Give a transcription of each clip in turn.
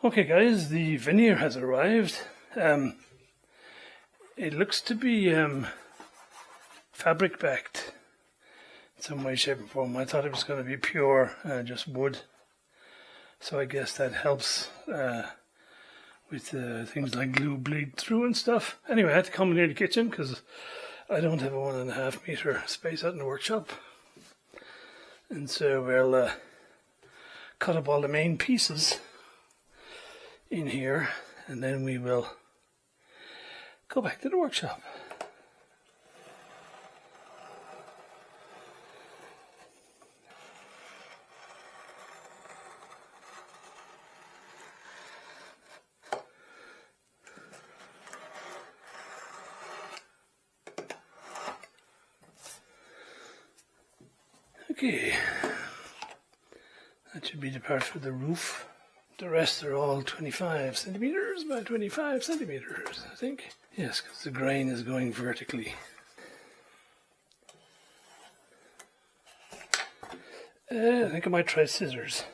Okay guys, the veneer has arrived. It looks to be fabric backed in some way, shape and form. I thought it was going to be pure, just wood. So I guess that helps with things like glue bleed through and stuff. Anyway, I had to come near the kitchen because I don't have a 1.5 meter space out in the workshop. And so we'll cut up all the main pieces in here, and then we will go back to the workshop. Okay, that should be the part for the roof. The rest are all 25 centimeters by 25 centimeters, I think. Yes, because the grain is going vertically. I think I might try scissors.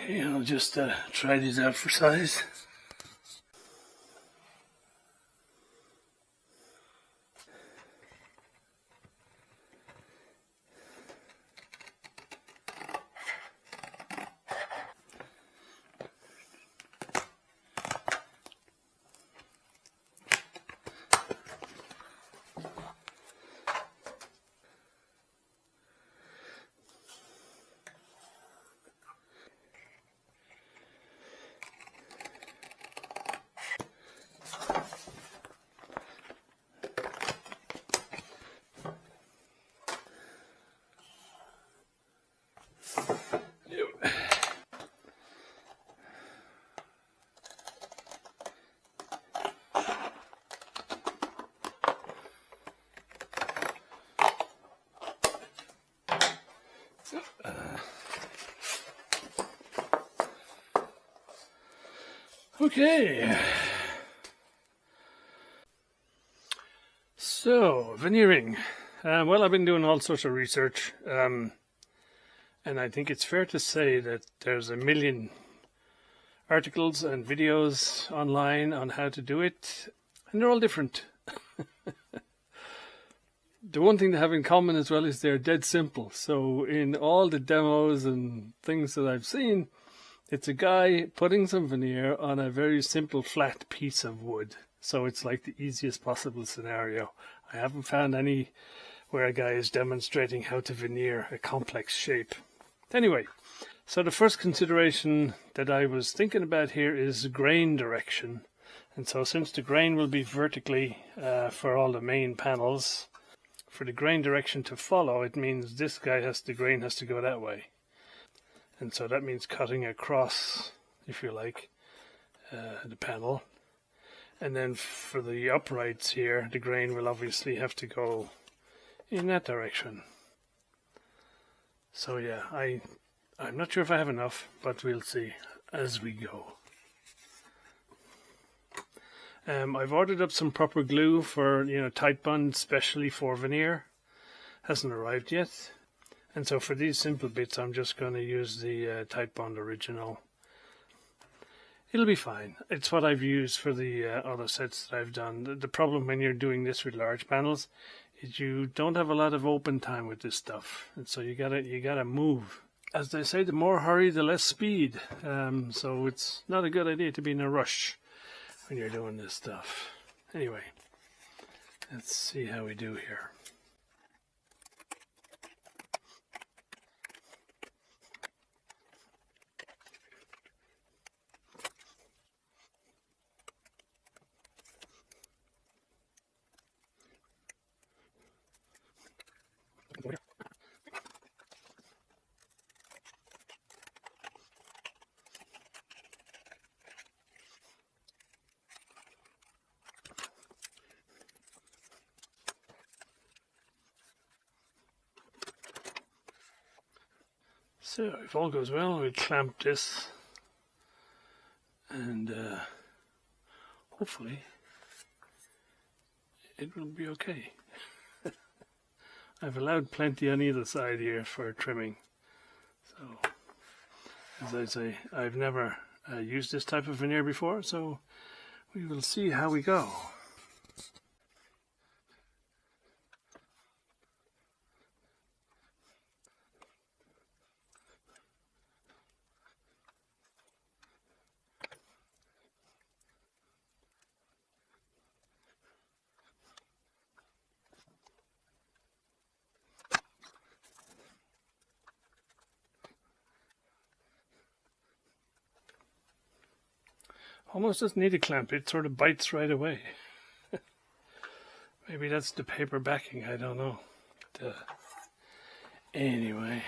Okay, I'll just try these out for size. Okay, so veneering. Well, I've been doing all sorts of research, and I think it's fair to say that there's a million articles and videos online on how to do it, and they're all different. The one thing they have in common as well is they're dead simple. So in all the demos and things that I've seen, it's a guy putting some veneer on a very simple flat piece of wood. So it's like the easiest possible scenario. I haven't found any where a guy is demonstrating how to veneer a complex shape. Anyway, so the first consideration that I was thinking about here is grain direction. And so since the grain will be vertically for all the main panels, for the grain direction to follow, it means this guy the grain has to go that way. And so that means cutting across, if you like, the panel. And then for the uprights here, the grain will obviously have to go in that direction. So yeah, I'm not sure if I have enough, but we'll see as we go. I've ordered up some proper glue for, tight bond, specially for veneer. Hasn't arrived yet. And so for these simple bits, I'm just going to use the tight bond original. It'll be fine. It's what I've used for the other sets that I've done. The problem when you're doing this with large panels is you don't have a lot of open time with this stuff. And so you gotta move. As they say, the more hurry, the less speed. So it's not a good idea to be in a rush when you're doing this stuff. Anyway, let's see how we do here. So if all goes well, we'll clamp this and hopefully it will be okay. I've allowed plenty on either side here for trimming. So, as I say, I've never used this type of veneer before, so we will see how we go. Almost doesn't need a clamp, it sort of bites right away. Maybe that's the paper backing, I don't know. But, anyway.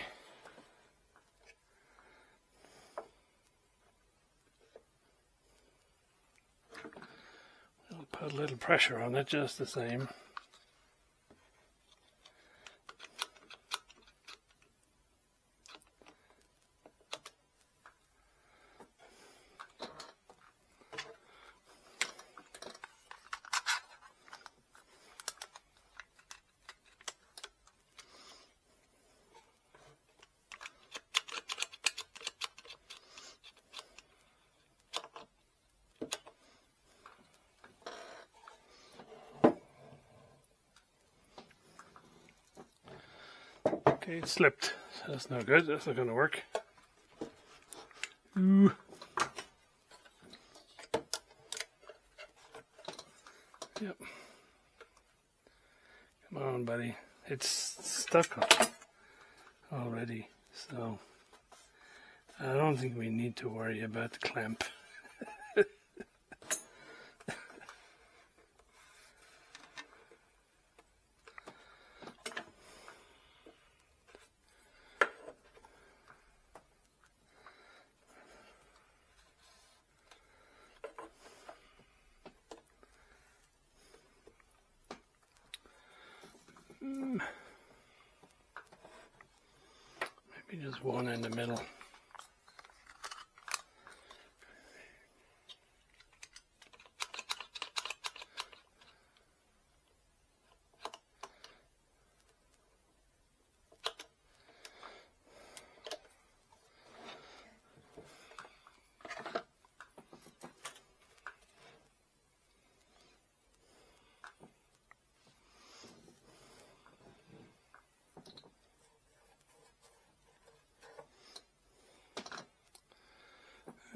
I'll put a little pressure on it just the same. Okay, it slipped. So that's no good. That's not going to work. Ooh. Yep. Come on, buddy. It's stuck already. So I don't think we need to worry about the clamp. Maybe just one in the middle.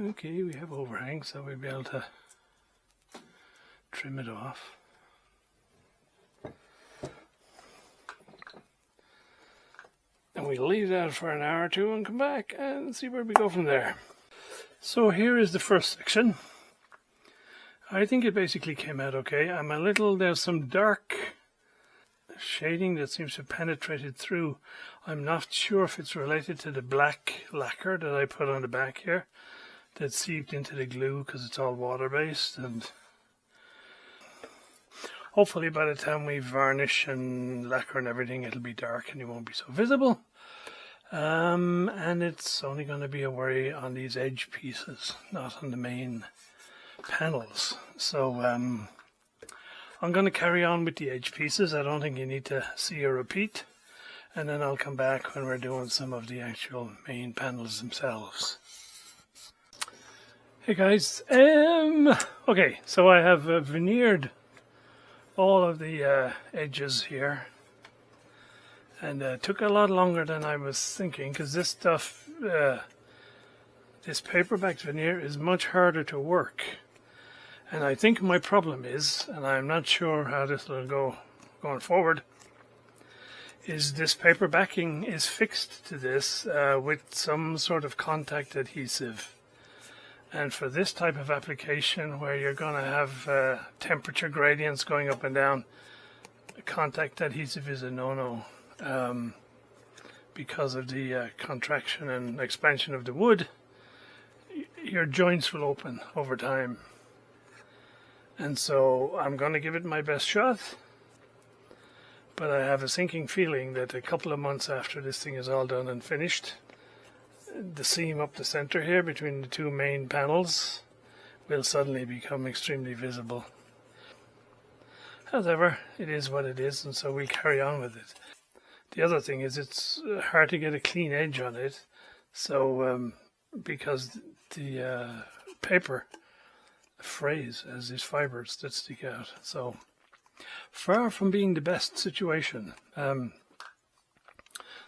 Okay, we have overhang, so we'll be able to trim it off. And we'll leave that for an hour or two and come back and see where we go from there. So here is the first section. I think it basically came out okay. There's some dark shading that seems to have penetrated through. I'm not sure if it's related to the black lacquer that I put on the back here that seeped into the glue, because it's all water-based, and hopefully by the time we varnish and lacquer and everything, it'll be dark and it won't be so visible. And it's only going to be a worry on these edge pieces, not on the main panels. So I'm going to carry on with the edge pieces. I don't think you need to see a repeat, and then I'll come back when we're doing some of the actual main panels themselves. Hey guys, okay, so I have veneered all of the edges here, and it took a lot longer than I was thinking, because this stuff, this paper-backed veneer is much harder to work, and I think my problem is, and I'm not sure how this will go going forward, is this paper backing is fixed to this with some sort of contact adhesive. And for this type of application where you're going to have temperature gradients going up and down, contact adhesive is a no-no because of the contraction and expansion of the wood. Your joints will open over time. And so I'm going to give it my best shot, but I have a sinking feeling that a couple of months after this thing is all done and finished, the seam up the center here between the two main panels will suddenly become extremely visible. However, it is what it is, and so we'll carry on with it. The other thing is it's hard to get a clean edge on it, so because the paper frays as these fibers that stick out. So far from being the best situation.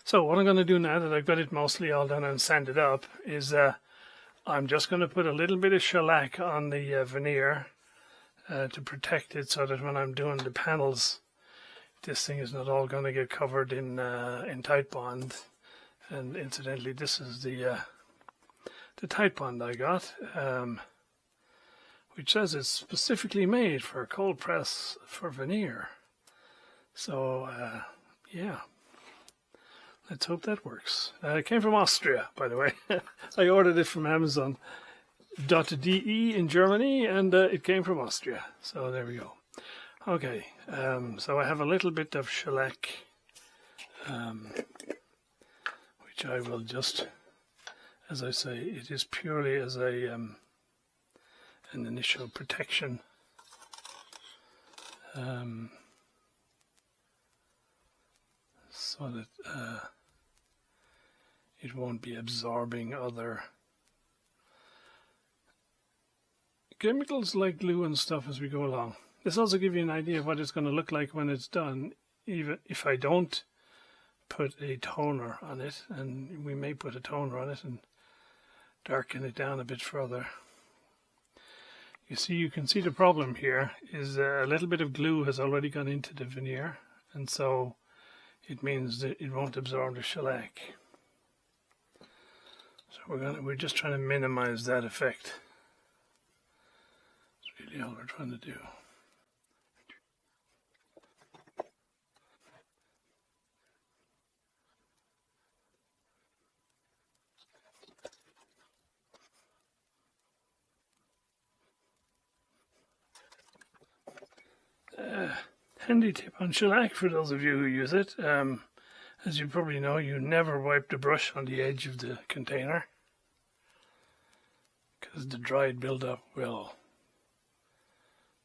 So what I'm going to do now that I've got it mostly all done and sanded up is I'm just going to put a little bit of shellac on the veneer to protect it, so that when I'm doing the panels, this thing is not all going to get covered in Titebond. And incidentally, this is the Titebond I got, which says it's specifically made for cold press for veneer. So yeah, let's hope that works. It came from Austria, by the way. I ordered it from Amazon.de in Germany, and it came from Austria. So there we go. Okay, so I have a little bit of shellac, which I will just, as I say, it is purely as a an initial protection. So that it won't be absorbing other chemicals like glue and stuff as we go along. This also gives you an idea of what it's going to look like when it's done, even if I don't put a toner on it, and we may put a toner on it and darken it down a bit further. You can see the problem here is a little bit of glue has already gone into the veneer, and so it means that it won't absorb the shellac. So we're just trying to minimize that effect. That's really all we're trying to do. Handy tip on shellac for those of you who use it. As you probably know, you never wipe the brush on the edge of the container, because the dried buildup will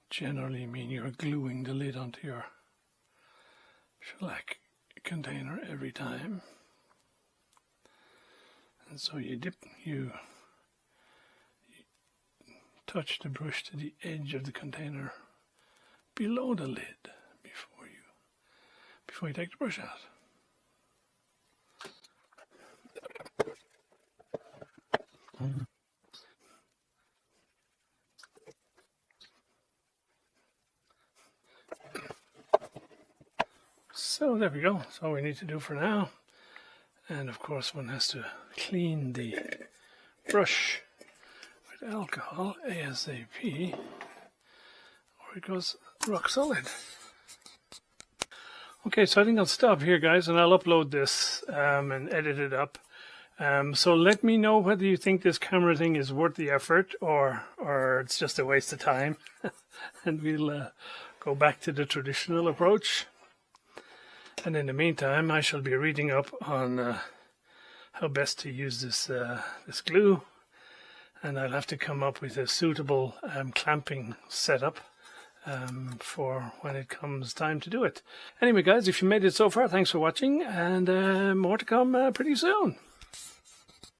generally mean you're gluing the lid onto your shellac container every time. And so you touch the brush to the edge of the container below the lid before you take the brush out. So there we go. That's all we need to do for now. And of course one has to clean the brush with alcohol ASAP, or it goes rock solid. Okay, so I think I'll stop here, guys, and I'll upload this and edit it up. So let me know whether you think this camera thing is worth the effort or it's just a waste of time. And we'll go back to the traditional approach. And in the meantime, I shall be reading up on how best to use this glue. And I'll have to come up with a suitable clamping setup for when it comes time to do it. Anyway, guys, if you made it so far, thanks for watching, and more to come pretty soon.